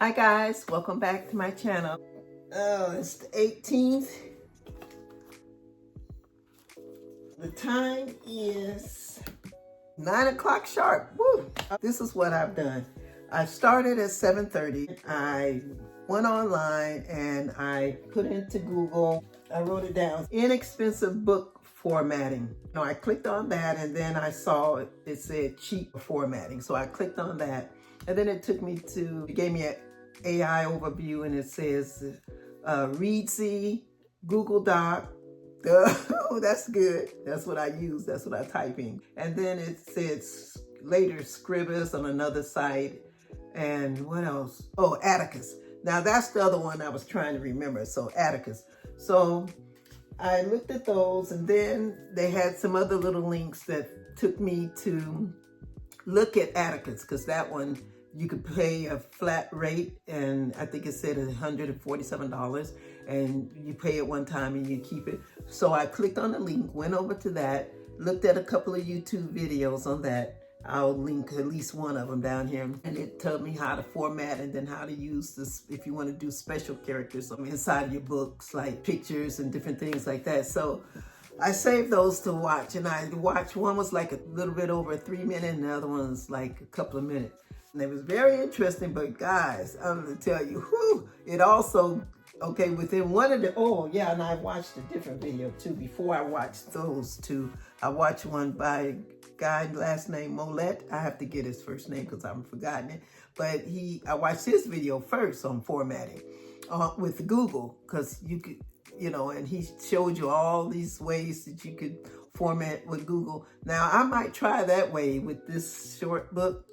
Hi guys, welcome back to my channel. Oh, it's the 18th. The time is 9 o'clock sharp. Woo! This is what I've done. I started at 7:30. I went online and I put into Google, I wrote it down, inexpensive book formatting. I clicked on that and then I saw it said cheap formatting. So I clicked on that and then it gave me an AI overview and it says Readsy, Google Doc. Oh, that's good. That's what I use. That's what I type in. And then it says later Scribus on another site. And what else? Oh, Atticus. Now that's the other one I was trying to remember. So Atticus. So I looked at those and then they had some other little links that took me to look at Atticus, because that one you could pay a flat rate, and I think it said $147, and you pay it one time and you keep it. So I clicked on the link, went over to that, looked at a couple of YouTube videos on that. I'll link at least one of them down here, and it told me how to format and then how to use this if you want to do special characters inside of your books, like pictures and different things like that. So I saved those to watch, and I watched, one was like a little bit over 3 minutes and the other one was like a couple of minutes. And it was very interesting, but guys, I'm gonna tell you, whew, it also, okay, within one of the, oh yeah, and I watched a different video too. Before I watched those two, I watched one by a guy last name Molet. I have to get his first name because I'm forgotten it. But I watched his video first on formatting with Google, because you could, and he showed you all these ways that you could format with Google. Now, I might try that way with this short book,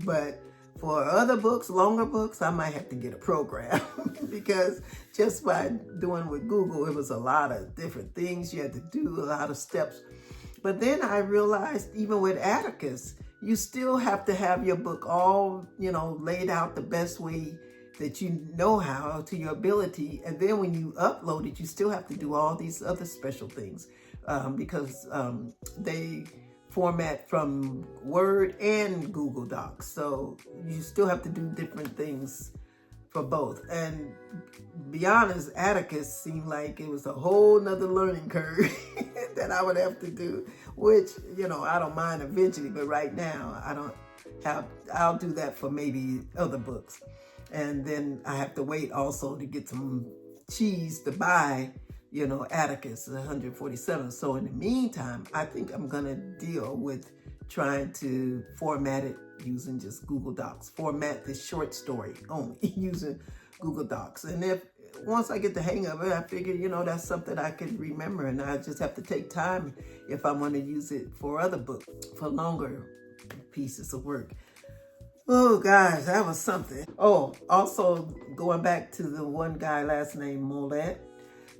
but for other books, longer books, I might have to get a program because just by doing with Google, it was a lot of different things you had to do, a lot of steps. But then I realized even with Atticus, you still have to have your book all, laid out the best way that you know how, to your ability. And then when you upload it, you still have to do all these other special things because they format from Word and Google Docs. So you still have to do different things for both. And be honest, Atticus seemed like it was a whole nother learning curve that I would have to do, which, I don't mind eventually, but right now I'll do that for maybe other books. And then I have to wait also to get some cheese to buy, Atticus, 147. So in the meantime, I think I'm gonna deal with trying to format it using just Google Docs. Format this short story only using Google Docs. And once I get the hang of it, I figure, that's something I can remember, and I just have to take time if I want to use it for other books, for longer pieces of work. Oh, guys, that was something. Oh, also going back to the one guy last name Molet,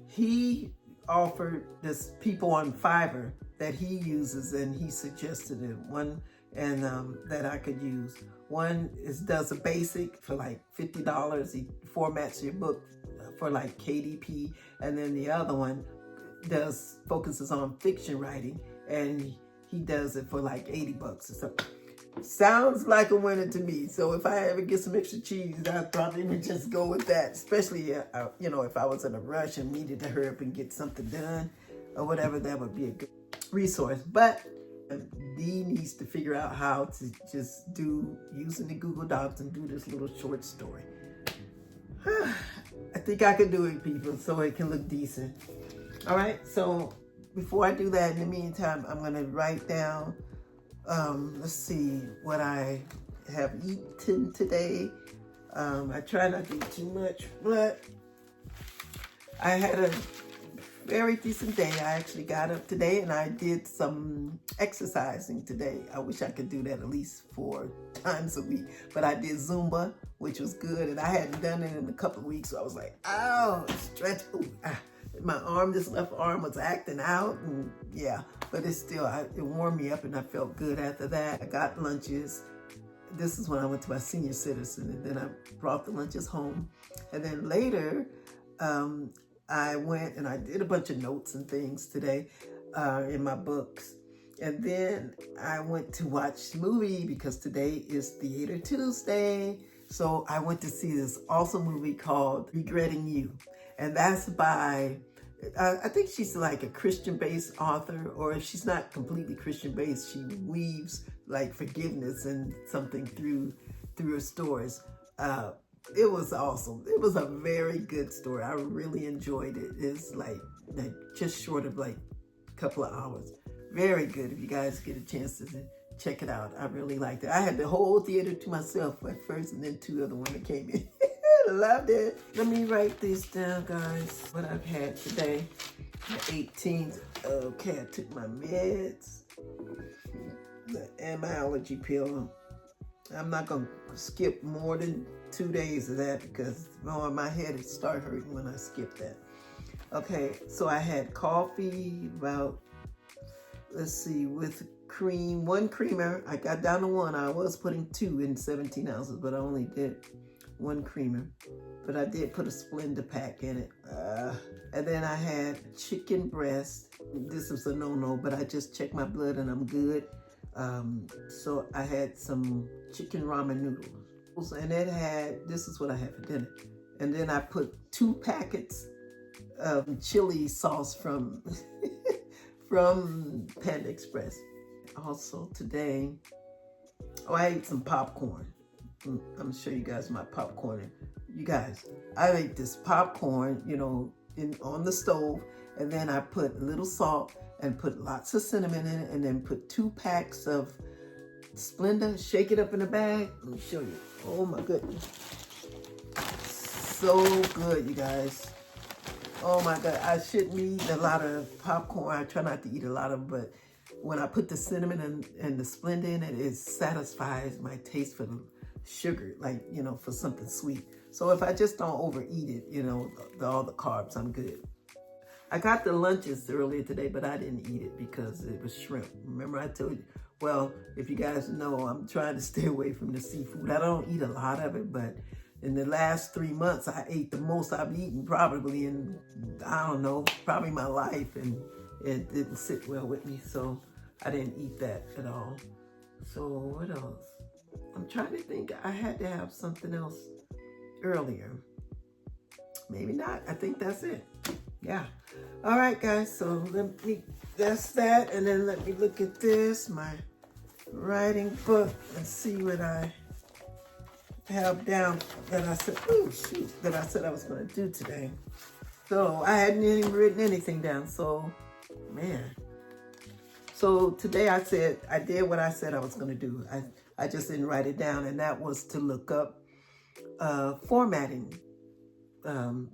he offered this people on Fiverr that he uses, and he suggested it. One and that I could use. One does a basic for like $50. He formats your book for like KDP, and then the other one focuses on fiction writing, and he does it for like $80 or something. Sounds like a winner to me. So if I ever get some extra cheese, I'd probably would just go with that. Especially, if I was in a rush and needed to hurry up and get something done or whatever, that would be a good resource. But Dee needs to figure out how to just using the Google Docs and do this little short story. I think I could do it, people, so it can look decent. All right, so before I do that, in the meantime, I'm gonna write down, let's see what I have eaten today. I try not to eat too much, but I had a very decent day. I actually got up today and I did some exercising today. I wish I could do that at least 4 times a week, but I did Zumba, which was good, and I hadn't done it in a couple of weeks, so I was like, ow, stretch. Ooh, my this left arm was acting out, and yeah, but it warmed me up and I felt good after that. I got lunches. This is when I went to my senior citizen, and then I brought the lunches home. And then later, I went and I did a bunch of notes and things today in my books. And then I went to watch a movie because today is Theater Tuesday. So I went to see this awesome movie called Regretting You. And that's by, I think she's like a Christian-based author, or if she's not completely Christian-based, she weaves like forgiveness and something through her stories. It was awesome. It was a very good story. I really enjoyed it. It's like just short of like a couple of hours. Very good. If you guys get a chance to check it out, I really liked it. I had the whole theater to myself at first, and then 2 other women came in. Loved it. Let me write this down, guys. What I've had today, the 18th. Okay, I took my meds and my allergy pill. I'm not gonna skip more than 2 days of that because my head would start hurting when I skip that. Okay, so I had coffee about, let's see, with cream, 1 creamer. I got down to 1. I was putting 2 in 17 ounces, but I only did 1 creamer. But I did put a Splenda pack in it. And then I had chicken breast. This is a no-no, but I just checked my blood and I'm good. So I had some chicken ramen noodles. And it had, this is what I had for dinner. And then I put 2 packets of chili sauce from from Panda Express. Also today, I ate some popcorn. I'm gonna show you guys my popcorn. You guys, I ate this popcorn, on the stove, and then I put a little salt and put lots of cinnamon in it, and then put 2 packs of Splenda, shake it up in a bag. Let me show you. Oh my goodness. So good, you guys. Oh my God, I shouldn't eat a lot of popcorn. I try not to eat a lot of, but when I put the cinnamon and the Splenda in it, it satisfies my taste for the sugar, like, for something sweet. So if I just don't overeat it, all the carbs, I'm good. I got the lunches earlier today, but I didn't eat it because it was shrimp. Remember I told you? Well, if you guys know, I'm trying to stay away from the seafood. I don't eat a lot of it, but in the last 3 months, I ate the most I've eaten probably in, I don't know, probably my life, and it didn't sit well with me, so I didn't eat that at all. So what else? I'm trying to think. I had to have something else earlier. Maybe not. I think that's it. Yeah. All right, guys. So that's that. And then let me look at this, my writing book, and see what I have down that I said, that I said I was going to do today. So I hadn't even written anything down. So, man. So today I did what I said I was going to do. I just didn't write it down, and that was to look up formatting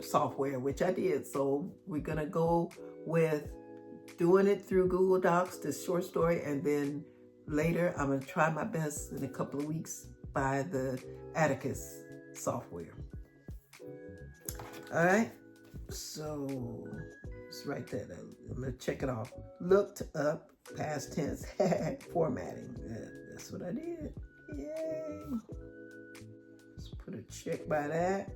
software, which I did. So we're going to go with doing it through Google Docs, this short story, and then later I'm going to try my best in a couple of weeks by the Atticus software. All right, so let's write that. I'm going to check it off. Looked up past tense formatting. That's what I did. Yay. Let's put a check by that.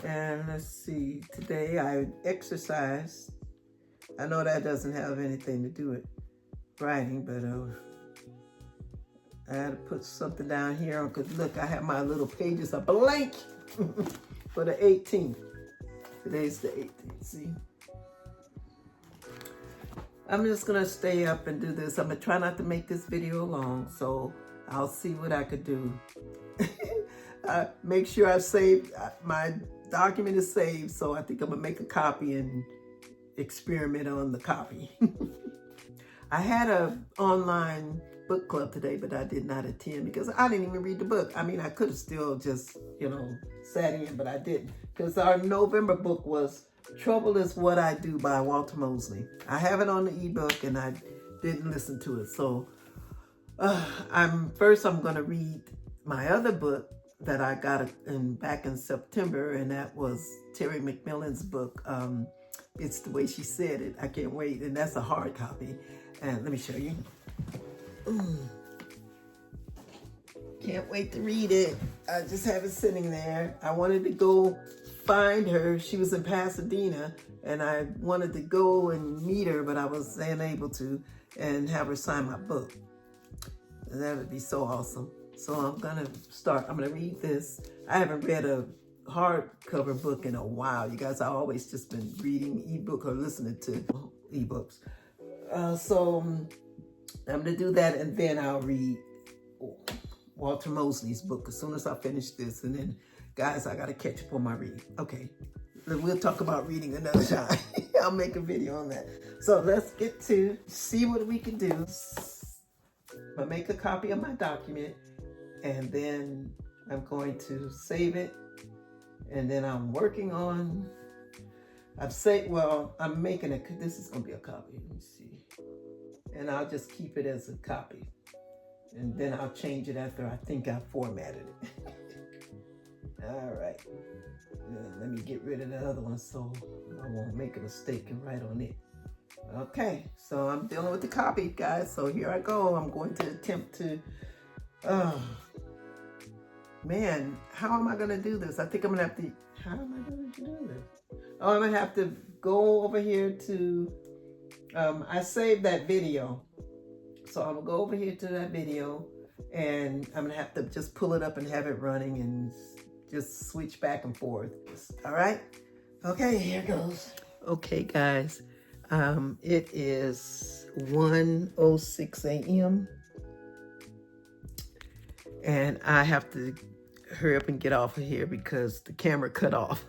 And let's see, today I exercised. I know that doesn't have anything to do with writing, but I had to put something down here because look, I have my little pages are blank for the 18th. Today's the 18th, see? I'm just gonna stay up and do this. I'm gonna try not to make this video long, so I'll see what I could do. Make sure I've saved, my document is saved, so I think I'm gonna make a copy and experiment on the copy. I had a online book club today, but I did not attend because I didn't even read the book. I mean, I could have still just, sat in, but I didn't, because our November book was Trouble Is What I Do by Walter Mosley. I have it on the ebook and I didn't listen to it. So I'm going to read my other book that I got back in September, and that was Terry McMillan's book. It's the Way She Said It. I can't wait. And that's a hard copy. And let me show you. Can't wait to read it. I just have it sitting there. I wanted to go find her. She was in Pasadena, and I wanted to go and meet her, but I was unable to, and have her sign my book. That would be so awesome. So I'm gonna read this. I haven't read a hardcover book in a while. You guys, I always just been reading ebook or listening to ebooks. So I'm gonna do that, and then I'll read Walter Mosley's book as soon as I finish this. And then, guys, I gotta catch up on my reading. Okay, we'll talk about reading another time. I'll make a video on that. So let's get to see what we can do. I'll make a copy of my document, and then I'm going to save it. And then I'm working on, I'm making it, this is gonna be a copy, let me see. And I'll just keep it as a copy. And then I'll change it after I think I formatted it. All right, let me get rid of the other one so I won't make a mistake and write on it. Okay, so I'm dealing with the copy, guys. So here I go. I'm going to attempt to, man, how am I gonna do this? I think I'm gonna have to, how am I gonna do this? Oh, I'm gonna have to go over here to, I saved that video. So I'm gonna go over here to that video, and I'm gonna have to just pull it up and have it running and just switch back and forth. All right? Okay, here goes. Okay, guys. It is 1:06 a.m. and I have to hurry up and get off of here because the camera cut off.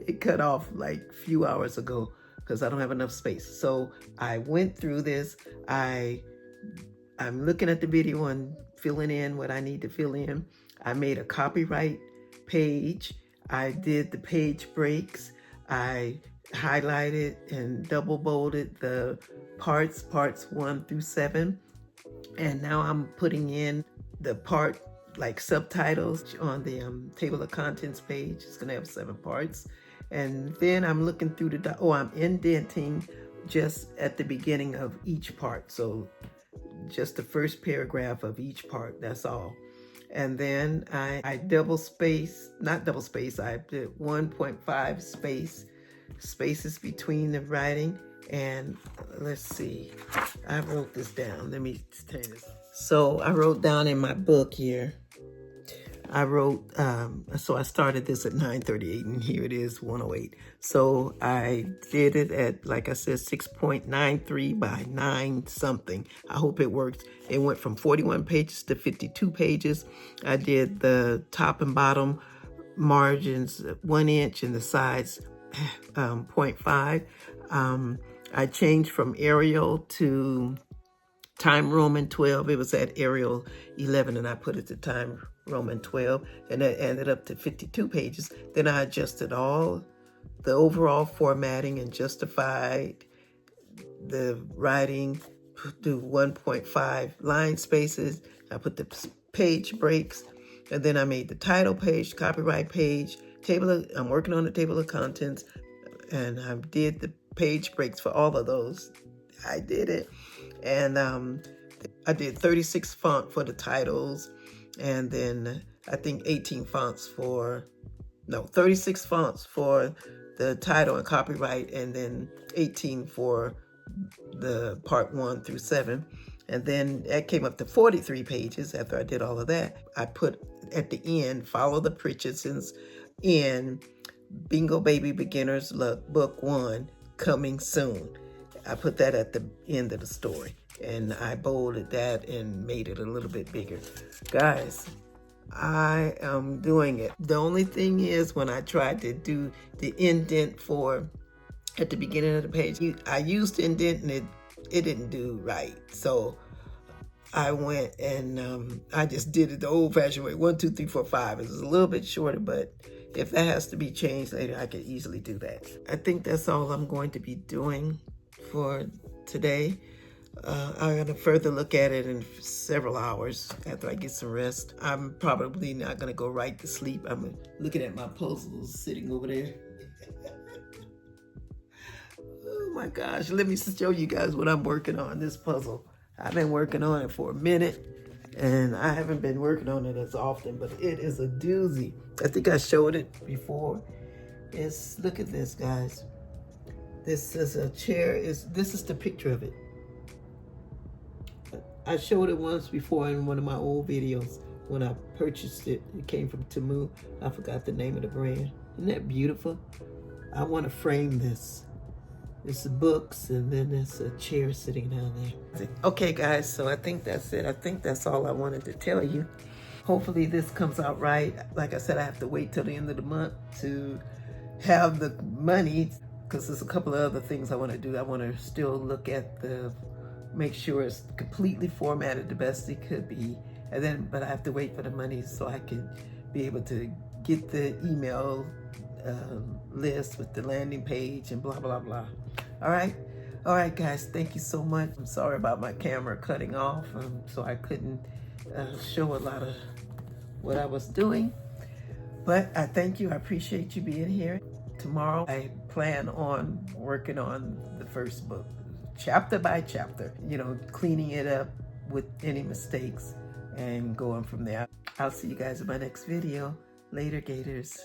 It cut off like a few hours ago because I don't have enough space. So I went through this. I'm looking at the video and filling in what I need to fill in. I made a copyright page. I did the page breaks. I highlighted and double bolded the parts 1 through 7. And now I'm putting in the part like subtitles on the table of contents page. It's gonna have 7 parts. And then I'm looking through I'm indenting just at the beginning of each part. So just the first paragraph of each part, that's all. And then I not double space, I did 1.5 spaces between the writing. And let's see, I wrote this down. Let me turn this. So I wrote down in my book here, I wrote, so I started this at 9:38 and here it is 1:08. So I did it at, like I said, 6.93 by 9 something. I hope it works. It went from 41 pages to 52 pages. I did the top and bottom margins 1 inch and the sides 0.5. I changed from Arial to Time Roman 12. It was at Arial 11 and I put it to Time Roman 12, and that ended up to 52 pages. Then I adjusted all the overall formatting and justified the writing, do 1.5 line spaces. I put the page breaks, and then I made the title page, copyright page, I'm working on the table of contents, and I did the page breaks for all of those. I did it. And I did 36 font for the titles, and then I think 36 fonts for the title and copyright, and then 18 for the part 1 through 7. And then that came up to 43 pages after I did all of that. I put at the end, Follow the Pritchardsons in Bingo Baby Beginner's Luck, Book 1, coming soon. I put that at the end of the story, and I bolded that and made it a little bit bigger. Guys, I am doing it. The only thing is, when I tried to do the indent at the beginning of the page, I used indent and it didn't do right. So I went and I just did it the old-fashioned way. 1, 2, 3, 4, 5. It was a little bit shorter, but if that has to be changed later, I could easily do that. I think that's all I'm going to be doing for today. I'm going to further look at it in several hours after I get some rest. I'm probably not going to go right to sleep. I'm looking at my puzzles sitting over there. Oh my gosh, let me show you guys what I'm working on, this puzzle. I've been working on it for a minute, and I haven't been working on it as often, but it is a doozy. I think I showed it before. Look at this, guys. This is a chair. This is the picture of it. I showed it once before in one of my old videos when I purchased it. It came from Temu. I forgot the name of the brand. Isn't that beautiful? I want to frame this. It's the books, and then there's a chair sitting down there. Okay, guys, so I think that's it. I think that's all I wanted to tell you. Hopefully this comes out right. Like I said, I have to wait till the end of the month to have the money, because there's a couple of other things I want to do. I want to still look at make sure it's completely formatted the best it could be. And then, but I have to wait for the money so I can be able to get the email list with the landing page and blah, blah, blah. All right, guys, thank you so much. I'm sorry about my camera cutting off, so I couldn't show a lot of what I was doing. But I thank you. I appreciate you being here. Tomorrow, I plan on working on the first book, chapter by chapter, you know, cleaning it up with any mistakes and going from there. I'll see you guys in my next video. Later, Gators.